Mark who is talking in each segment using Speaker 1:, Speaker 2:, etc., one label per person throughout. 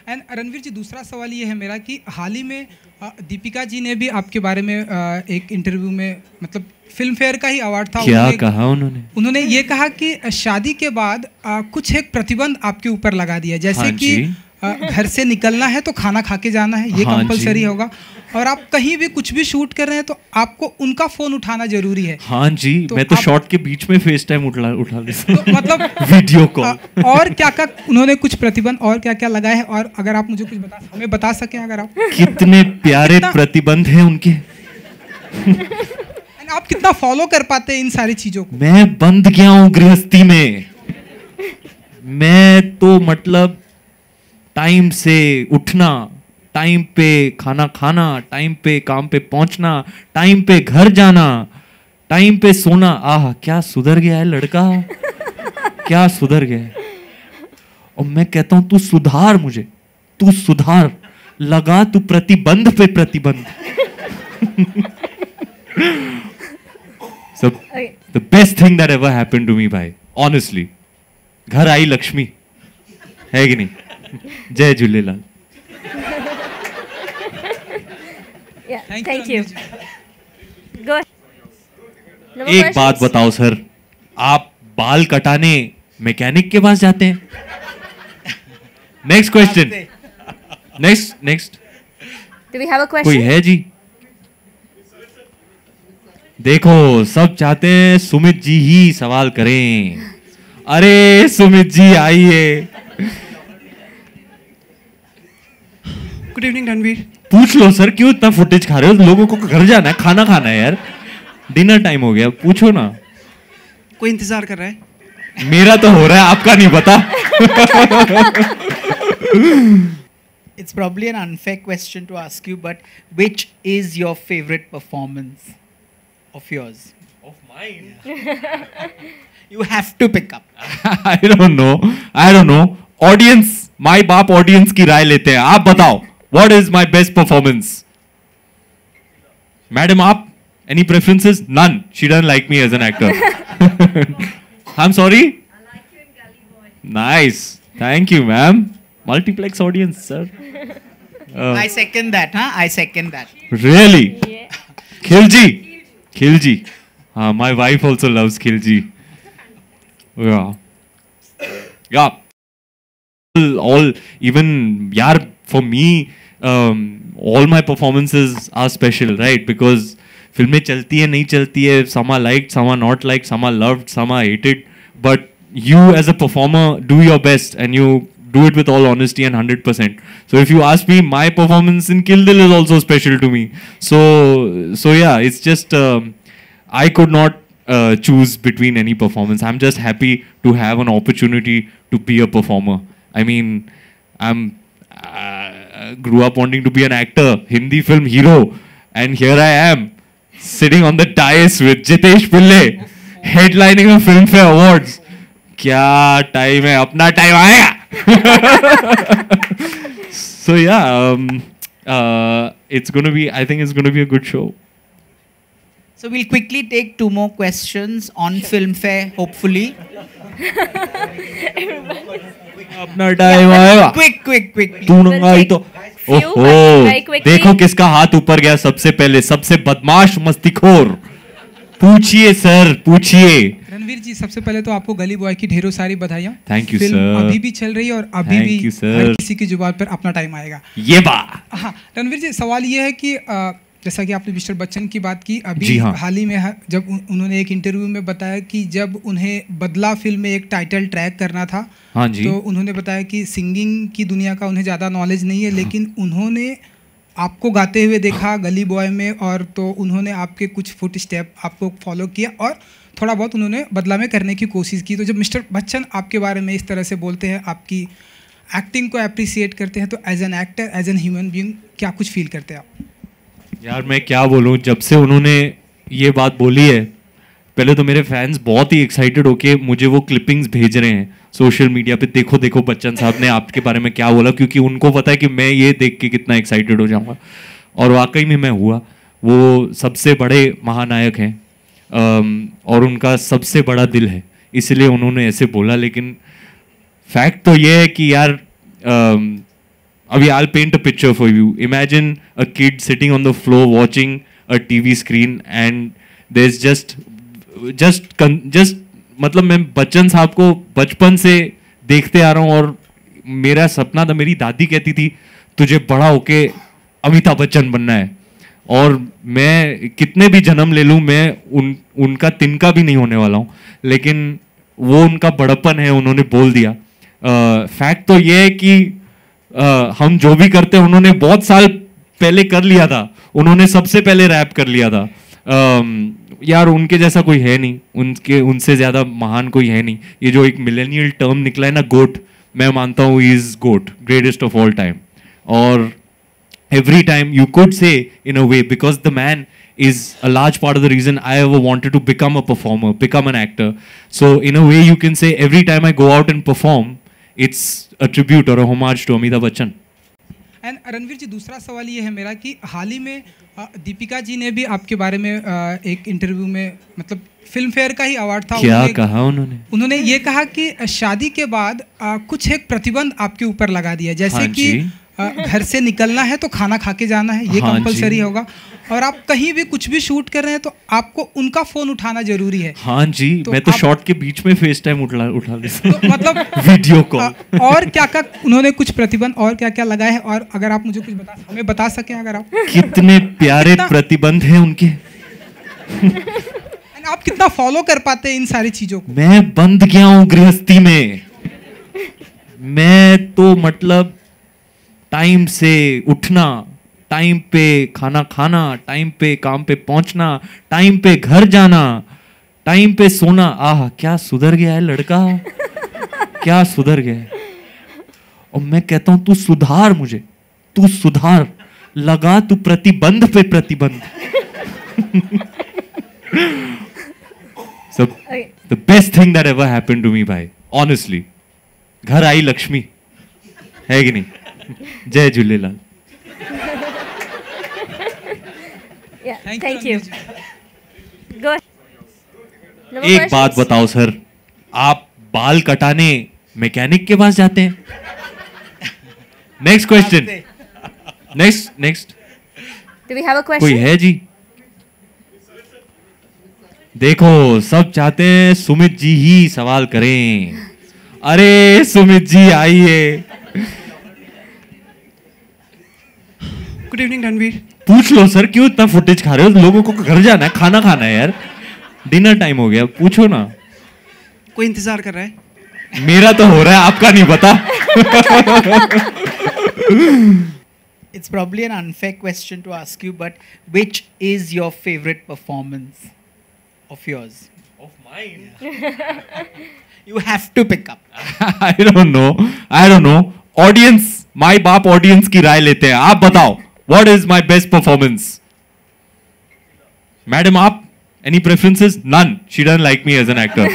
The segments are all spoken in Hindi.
Speaker 1: एंड रणवीर जी, दूसरा सवाल ये है मेरा कि हाल ही में दीपिका जी ने भी आपके बारे में एक इंटरव्यू में, मतलब फिल्म फेयर का ही अवार्ड था,
Speaker 2: क्या कहा उन्होंने
Speaker 1: ये कहा कि शादी के बाद कुछ एक प्रतिबंध आपके ऊपर लगा दिया, जैसे
Speaker 2: हाँ
Speaker 1: कि घर से निकलना है तो खाना खा के जाना है, ये
Speaker 2: हाँ
Speaker 1: कंपलसरी होगा, और आप कहीं भी कुछ भी शूट कर रहे हैं तो आपको उनका फोन उठाना जरूरी है।
Speaker 2: हाँ जी, तो मैं तो शॉट के बीच में फेस टाइम उठा लेता हूं,
Speaker 1: तो मतलब
Speaker 2: वीडियो कॉल।
Speaker 1: और क्या क्या उन्होंने कुछ प्रतिबंध और क्या क्या लगाए हैं, और अगर आप मुझे कुछ हमें बता सकें, अगर आप
Speaker 2: कितने प्यारे प्रतिबंध हैं उनके
Speaker 1: आप कितना फॉलो कर पाते हैं इन सारी चीजों को?
Speaker 2: मैं बंद गया हूं गृहस्थी में। मैं तो मतलब टाइम से उठना, टाइम पे खाना खाना, टाइम पे काम पे पहुंचना, टाइम पे घर जाना, टाइम पे सोना। आह, क्या सुधर गया है लड़का, क्या सुधर गया है। और मैं कहता हूं तू सुधार, मुझे तू सुधार, लगा तू प्रतिबंध पे प्रतिबंध। So the best thing that ever happened to me, भाई, honestly, घर आई लक्ष्मी, है कि नहीं? जय झूलेलाल।
Speaker 3: Thank you.
Speaker 2: एक बात बताओ सर, आप बाल कटाने मैकेनिक के पास जाते हैं? Next question, next.
Speaker 3: Do we have a question?
Speaker 2: कोई है जी? देखो, सब चाहते हैं सुमित जी ही सवाल करें। अरे सुमित जी आइए।
Speaker 4: Good evening Ranveer.
Speaker 2: पूछ लो सर, क्यों इतना फुटेज खा रहे हो? लोगों को घर जाना है, खाना खाना है यार, डिनर टाइम हो गया, पूछो ना।
Speaker 4: कोई इंतजार कर रहा है?
Speaker 2: मेरा तो हो रहा है, आपका नहीं पता।
Speaker 4: It's probably an unfair question to ask you, but which is your favorite performance of yours?
Speaker 2: Of mine?
Speaker 4: Yeah. You have to pick up.
Speaker 2: I don't know. Audience, माई बाप ऑडियंस की राय लेते हैं। आप बताओ, what is my best performance? Madam आप, any preferences? None. She doesn't like me as an actor. I'm sorry? I like you in Gully Boy. Nice. Thank you, ma'am. Multiplex audience, sir.
Speaker 4: I second that, huh? I second that.
Speaker 2: Really? Yeah. Khilji. My wife also loves Khilji. Yeah. All even yaar, for me, all my performances are special, right? Because filmein chalti hai, nahi chalti hai, some are liked, some are not liked, some are loved, some are hated, but you as a performer do your best and you do it with all honesty and 100%. So if you ask me, my performance in Kill Dil is also special to me. So yeah, it's just I could not choose between any performance. I'm just happy to have an opportunity to be a performer. I mean, I'm grew up wanting to be an actor, Hindi film hero, and here I am sitting on the dais with Jitesh Pillai, headlining a Filmfare Awards. क्या टाइम है, अपना टाइम आएगा। So yeah, it's going to be, I think it's going to be a good show.
Speaker 4: So we'll quickly take 2 more questions on Filmfare, hopefully.
Speaker 2: अपना टाइम आएगा।
Speaker 4: Quick.
Speaker 2: तू नंगाई तो, ओहो, देखो किसका हाथ ऊपर गया सबसे पहले, सबसे बदमाश मस्तीखोर। पूछिए सर, पूछिए।
Speaker 1: रणवीर जी, सबसे पहले तो आपको गली बॉय की ढेरों सारी बधाइयाँ।
Speaker 2: Thank you
Speaker 1: film
Speaker 2: sir.
Speaker 1: अभी भी चल रही है और अभी भी हर किसी की जुबान पर अपना टाइम आएगा।
Speaker 2: ये बात।
Speaker 1: हाँ रणवीर जी, सवाल ये है कि जैसा कि आपने मिस्टर बच्चन की बात की, अभी
Speaker 2: हाँ।
Speaker 1: हाल ही में जब उन्होंने एक इंटरव्यू में बताया कि जब उन्हें बदला फिल्म में एक टाइटल ट्रैक करना था,
Speaker 2: हाँ जी।
Speaker 1: तो उन्होंने बताया कि सिंगिंग की दुनिया का उन्हें ज़्यादा नॉलेज नहीं है, लेकिन उन्होंने आपको गाते हुए देखा गली बॉय में, और तो उन्होंने आपके कुछ फुट स्टेप आपको फॉलो किया और थोड़ा बहुत उन्होंने बदला में करने की कोशिश की। तो जब मिस्टर बच्चन आपके बारे में इस तरह से बोलते हैं, आपकी एक्टिंग को अप्रिसिएट करते हैं, तो as an actor, as an human being क्या कुछ फील करते हैं आप?
Speaker 2: यार मैं क्या बोलूं, जब से उन्होंने ये बात बोली है, पहले तो मेरे फैंस बहुत ही एक्साइटेड होके मुझे वो क्लिपिंग्स भेज रहे हैं सोशल मीडिया पे, देखो बच्चन साहब ने आपके बारे में क्या बोला, क्योंकि उनको पता है कि मैं ये देख के कितना एक्साइटेड हो जाऊंगा। और वाकई में मैं हुआ। वो सबसे बड़े महानायक हैं और उनका सबसे बड़ा दिल है, इसलिए उन्होंने ऐसे बोला। लेकिन फैक्ट तो ये है कि यार I'll paint a picture for you. Imagine a kid sitting on the floor watching a TV screen and there's just मतलब मैं बच्चन साहब को बचपन से देखते आ रहा हूँ और मेरा सपना था, मेरी दादी कहती थी तुझे बड़ा होके अमिताभ बच्चन बनना है, और मैं कितने भी जन्म ले लूँ मैं उनका तिनका भी नहीं होने वाला हूँ, लेकिन वो उनका बड़प्पन है, उन्होंने बोल दिया। फैक्ट तो ये है कि हम जो भी करते हैं उन्होंने बहुत साल पहले कर लिया था, उन्होंने सबसे पहले रैप कर लिया था। यार उनके जैसा कोई है नहीं, उनसे ज्यादा महान कोई है नहीं। ये जो एक मिलेनियल टर्म निकला है ना, गोट, मैं मानता हूँ is GOAT, greatest of all time. और every time you could say in a way, because the man is a large part of the reason I ever wanted to become a performer, become an actor. So in a way you can say every time I go out and perform, it's a tribute or a homage to Amitabh Bachchan.
Speaker 1: And Ranveer ji, दूसरा सवाल ये है मेरा कि हाल ही में दीपिका जी ने भी आपके बारे में एक इंटरव्यू में, मतलब फिल्म फेयर का ही अवार्ड था,
Speaker 2: क्या कहा उन्होंने
Speaker 1: ये कहा कि शादी के बाद कुछ एक प्रतिबंध आपके ऊपर लगा दिया, जैसे कि घर से निकलना है तो खाना खा के जाना है, ये कंपलसरी होगा, और आप कहीं भी कुछ भी शूट कर रहे हैं तो आपको उनका फोन उठाना जरूरी है।
Speaker 2: हाँ जी, तो मैं तो शॉट के बीच में फेस टाइम उठा लेता
Speaker 1: तो मतलब
Speaker 2: वीडियो कॉल।
Speaker 1: और क्या क्या उन्होंने कुछ प्रतिबंध और क्या क्या लगाए हैं, और अगर आप मुझे कुछ हमें बता सकें, अगर आप।
Speaker 2: कितने प्यारे प्रतिबंध हैं उनके।
Speaker 1: आप कितना फॉलो कर पाते हैं इन सारी चीजों को?
Speaker 2: मैं बंद गया हूँ गृहस्थी में। मैं तो मतलब टाइम से उठना, टाइम पे खाना खाना, टाइम पे काम पे पहुंचना, टाइम पे घर जाना, टाइम पे सोना। आह क्या सुधर गया है लड़का, क्या सुधर गया है। और मैं कहता हूं तू सुधार, मुझे तू सुधार, लगा तू प्रतिबंध पे प्रतिबंध। So the best thing that ever happened to me, भाई, honestly, घर आई लक्ष्मी, है कि नहीं? जय झूलेलाल।
Speaker 3: Thank you.
Speaker 2: एक बात बताओ सर, आप बाल कटाने मैकेनिक के पास जाते हैं? Next question, next.
Speaker 3: Do we have a question?
Speaker 2: कोई है जी? देखो सब चाहते हैं सुमित जी ही सवाल करें। अरे सुमित जी आइए।
Speaker 5: Good evening Ranveer.
Speaker 2: पूछ लो सर, क्यों इतना फुटेज खा रहे हो? लोगों को घर जाना है, खाना खाना है यार, डिनर टाइम हो गया, पूछो ना।
Speaker 5: कोई इंतजार कर रहा है?
Speaker 2: मेरा तो हो रहा है, आपका नहीं पता।
Speaker 4: It's probably an unfair question to ask you, but which is your favorite performance of yours?
Speaker 2: Of mine?
Speaker 4: You have to pick up.
Speaker 2: I don't know. Audience, माई बाप ऑडियंस की राय लेते हैं। आप बताओ, what is my best performance? Madam आप, any preferences? None. She doesn't like me as an actor.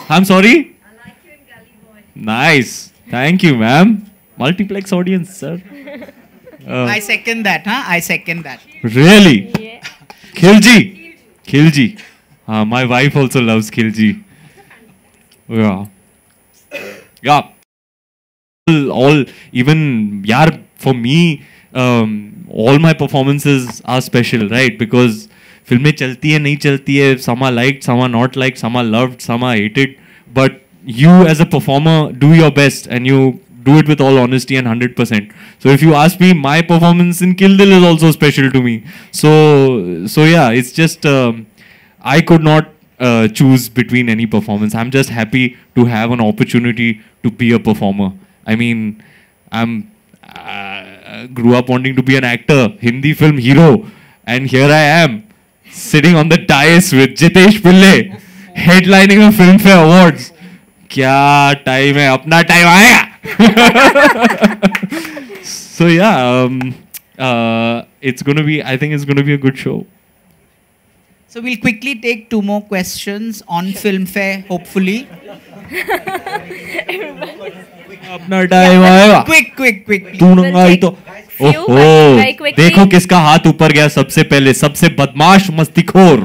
Speaker 2: I'm sorry? I like you in Gully Boy. Nice. Thank you, ma'am. Multiplex audience, sir.
Speaker 4: I second that, huh? I second that.
Speaker 2: Really? Yeah. Khilji. My wife also loves Khilji. Yeah. All even yaar, for me all my performances are special, right? Because फिल्में चलती है नहीं चलती है, some are liked, some are not liked, some are loved, some are hated, but you as a performer do your best and you do it with all honesty and 100%. So if you ask me, my performance in Kill Dil is also special to me. So yeah, it's just I could not choose between any performance. I'm just happy to have an opportunity to be a performer. I mean, I'm grew up wanting to be an actor, Hindi film hero, and here I am sitting on the dais with Jitesh Pillai, headlining a Filmfare Awards. क्या टाइम है, अपना टाइम आएगा। So yeah, it's gonna be, I think it's gonna be a good show.
Speaker 4: So we'll quickly take 2 more questions on Filmfare, hopefully.
Speaker 2: अपना टाइम आएगा।
Speaker 4: Quick.
Speaker 2: तू नंगाई तो ओहो, देखो किसका हाथ ऊपर गया सबसे पहले, सबसे बदमाश मस्तीखोर।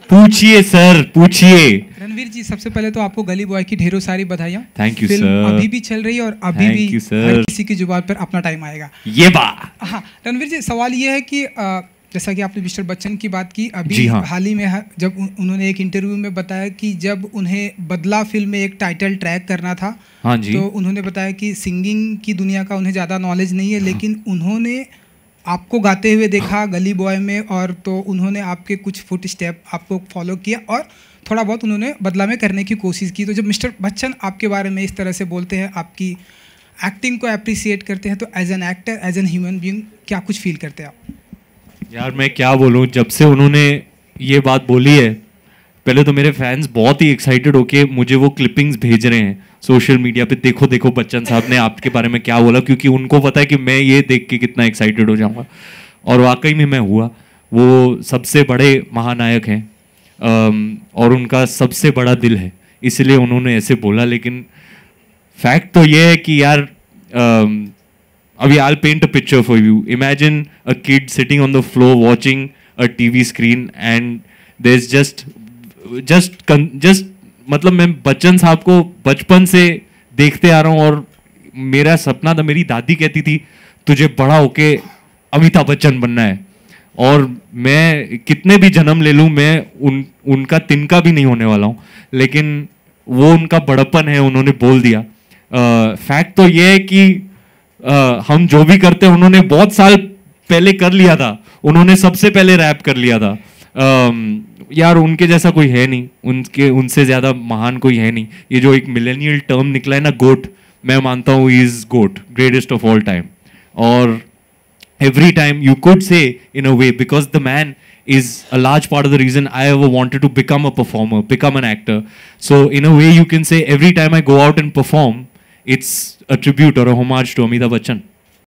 Speaker 2: पूछिए सर, पूछिए।
Speaker 1: रणवीर जी, सबसे पहले तो आपको गली बॉय की ढेरों सारी बधाइयाँ।
Speaker 2: Thank you,
Speaker 1: film
Speaker 2: sir.
Speaker 1: अभी भी चल रही है और अभी
Speaker 2: Thank
Speaker 1: भी
Speaker 2: you, sir.
Speaker 1: हर किसी की जुबान पर अपना टाइम आएगा।
Speaker 2: ये बा
Speaker 1: हाँ रणवीर जी, सवाल ये है कि जैसा कि आपने मिस्टर बच्चन की बात की, अभी
Speaker 2: जी हाँ।
Speaker 1: हाल ही में जब उन्होंने एक इंटरव्यू में बताया कि जब उन्हें बदला फिल्म में एक टाइटल ट्रैक करना था,
Speaker 2: हाँ जी।
Speaker 1: तो उन्होंने बताया कि सिंगिंग की दुनिया का उन्हें ज़्यादा नॉलेज नहीं है, लेकिन उन्होंने आपको गाते हुए देखा गली बॉय में, और तो उन्होंने आपके कुछ फुट स्टेप आपको फॉलो किया और थोड़ा बहुत उन्होंने बदला में करने की कोशिश की। तो जब मिस्टर बच्चन आपके बारे में इस तरह से बोलते हैं, आपकी एक्टिंग को अप्रिसिएट करते हैं, तो as an actor, as an human being क्या कुछ फील करते हैं आप?
Speaker 2: यार मैं क्या बोलूँ, जब से उन्होंने ये बात बोली है, पहले तो मेरे फैंस बहुत ही एक्साइटेड होके मुझे वो क्लिपिंग्स भेज रहे हैं सोशल मीडिया पे, देखो देखो बच्चन साहब ने आपके बारे में क्या बोला, क्योंकि उनको पता है कि मैं ये देख के कितना एक्साइटेड हो जाऊंगा। और वाकई में मैं हुआ। वो सबसे बड़े महानायक हैं और उनका सबसे बड़ा दिल है, इसलिए उन्होंने ऐसे बोला। लेकिन फैक्ट तो ये है कि यार अभी I'll paint a picture for you. Imagine a kid sitting on the floor watching a TV screen and there's just मतलब मैं बच्चन साहब को बचपन से देखते आ रहा हूँ, और मेरा सपना था, मेरी दादी कहती थी तुझे बड़ा होके अमिताभ बच्चन बनना है, और मैं कितने भी जन्म ले लूँ मैं उनका तिनका भी नहीं होने वाला हूँ। लेकिन वो उनका बड़प्पन है, उन्होंने बोल दिया। फैक्ट तो ये है कि हम जो भी करते हैं उन्होंने बहुत साल पहले कर लिया था, उन्होंने सबसे पहले रैप कर लिया था। यार उनके जैसा कोई है नहीं, उनसे ज़्यादा महान कोई है नहीं। ये जो एक मिलेनियल टर्म निकला है ना, गोट, मैं मानता हूँ is GOAT, greatest of all time. और every time you could say in a way, because the man is a large part of the reason I ever wanted to become a performer, become an actor. So in a way you can say every time I go out and perform, it's a tribute or a homage to Amitabh Bachchan.